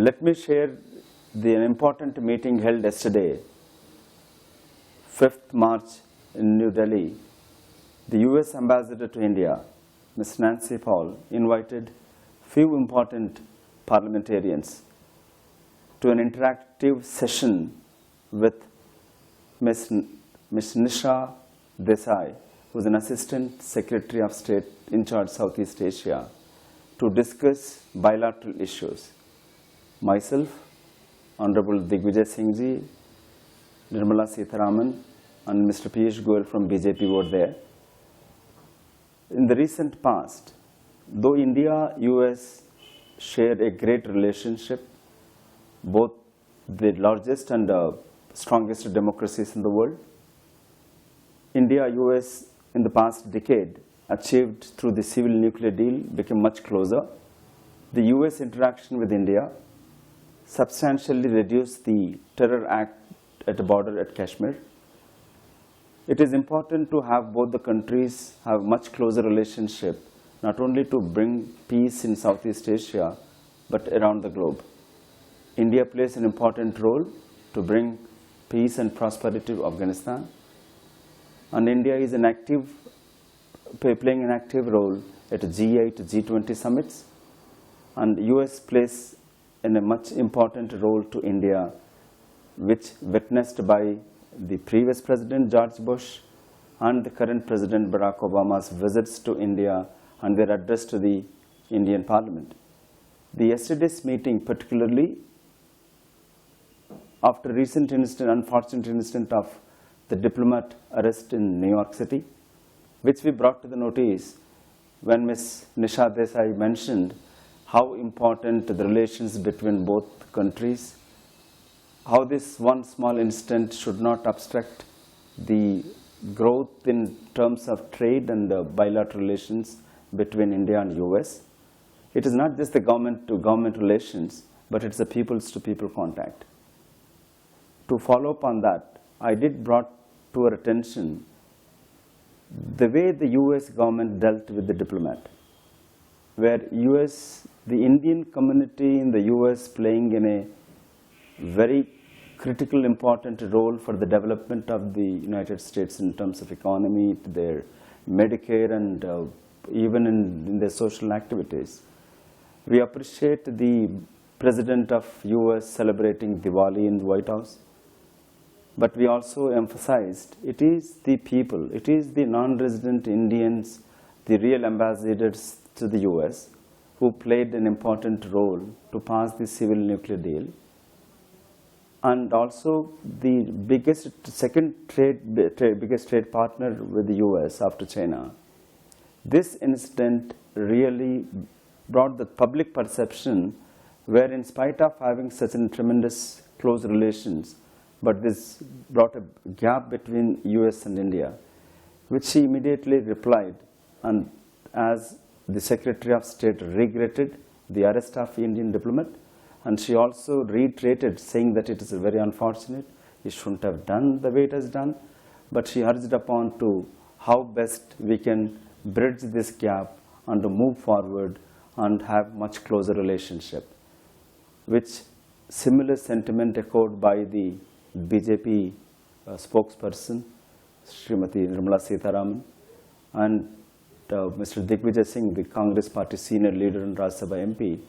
Let me share an important meeting held yesterday, 5th March in New Delhi. The US Ambassador to India, Ms. Nancy Paul, invited few important parliamentarians to an interactive session with Ms. Nisha Desai, who is an Assistant Secretary of State in charge Southeast Asia, to discuss bilateral issues. Myself, Honorable Digvijay Singh, Nirmala Sitaraman, and Mr. Piyush Goyal from BJP were there. In the recent past, though India-US shared a great relationship, both the largest and strongest democracies in the world, India-US in the past decade achieved through the civil nuclear deal became much closer. The US interaction with India substantially reduced the terror act at the border at Kashmir. It is important to have both the countries have much closer relationship, not only to bring peace in Southeast Asia, but around the globe. India plays an important role to bring peace and prosperity to Afghanistan. And India is playing an active role at G8, G20 summits. And US plays a much important role to India, which witnessed by the previous President George Bush and the current President Barack Obama's visits to India and their address to the Indian Parliament. The yesterday's meeting, particularly after recent unfortunate incident of the diplomat arrest in New York City, which we brought to the notice when Ms. Nisha Desai mentioned how important the relations between both countries, how this one small incident should not obstruct the growth in terms of trade and bilateral relations between India and US. It is not just the government-to-government relations, but it's a peoples-to-people contact. To follow up on that, I did brought to our attention the way the US government dealt with the diplomat, where the Indian community in the US playing in a very critical, important role for the development of the United States in terms of economy, their Medicare, and even in their social activities. We appreciate the President of US celebrating Diwali in the White House. But we also emphasized it is the people, it is the non-resident Indians, the real ambassadors to the US, who played an important role to pass the civil nuclear deal. And also the biggest trade partner with the US after China. This incident really brought the public perception where, in spite of having such a tremendous close relations, but this brought a gap between US and India, which she immediately replied, and as the Secretary of State regretted the arrest of the Indian diplomat, and she also reiterated, saying that it is very unfortunate, it shouldn't have done the way it has done, but she urged upon to how best we can bridge this gap and to move forward and have much closer relationship, which similar sentiment echoed by the BJP spokesperson, Srimati Nirmala Sitaraman, and Mr. Digvijay Singh, the Congress party senior leader and Rajya Sabha MP,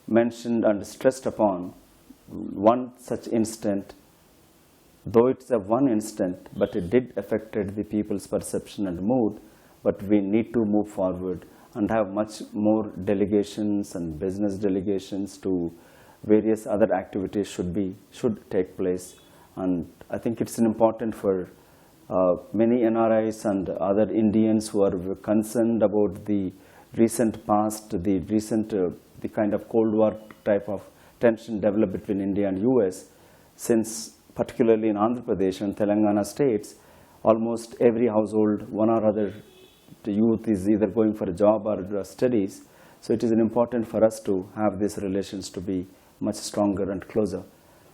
mentioned and stressed upon one such incident, though it's a one incident, but it did affected the people's perception and mood, but we need to move forward and have much more delegations and business delegations to various other activities should take place. And I think it's important for many NRIs and other Indians who are concerned about the recent past, the kind of Cold War type of tension developed between India and US, since particularly in Andhra Pradesh and Telangana states, almost every household, one or other, the youth is either going for a job or studies. So it is important for us to have these relations to be much stronger and closer.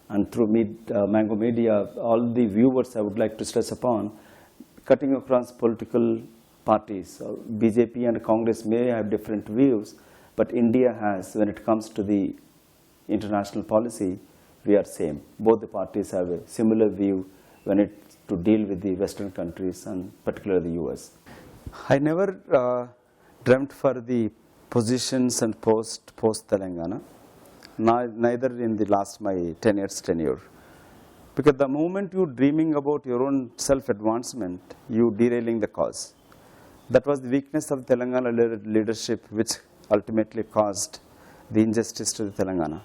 And through Mango Media, all the viewers I would like to stress upon, cutting across political parties. BJP and Congress may have different views, but India has, when it comes to the international policy, we are same. Both the parties have a similar view when it to deal with the Western countries and particularly the US. I never dreamt for the positions and post Telangana, neither in the last my 10 years tenure. Because the moment you dreaming about your own self-advancement, you derailing the cause. That was the weakness of Telangana leadership, which ultimately caused the injustice to the Telangana.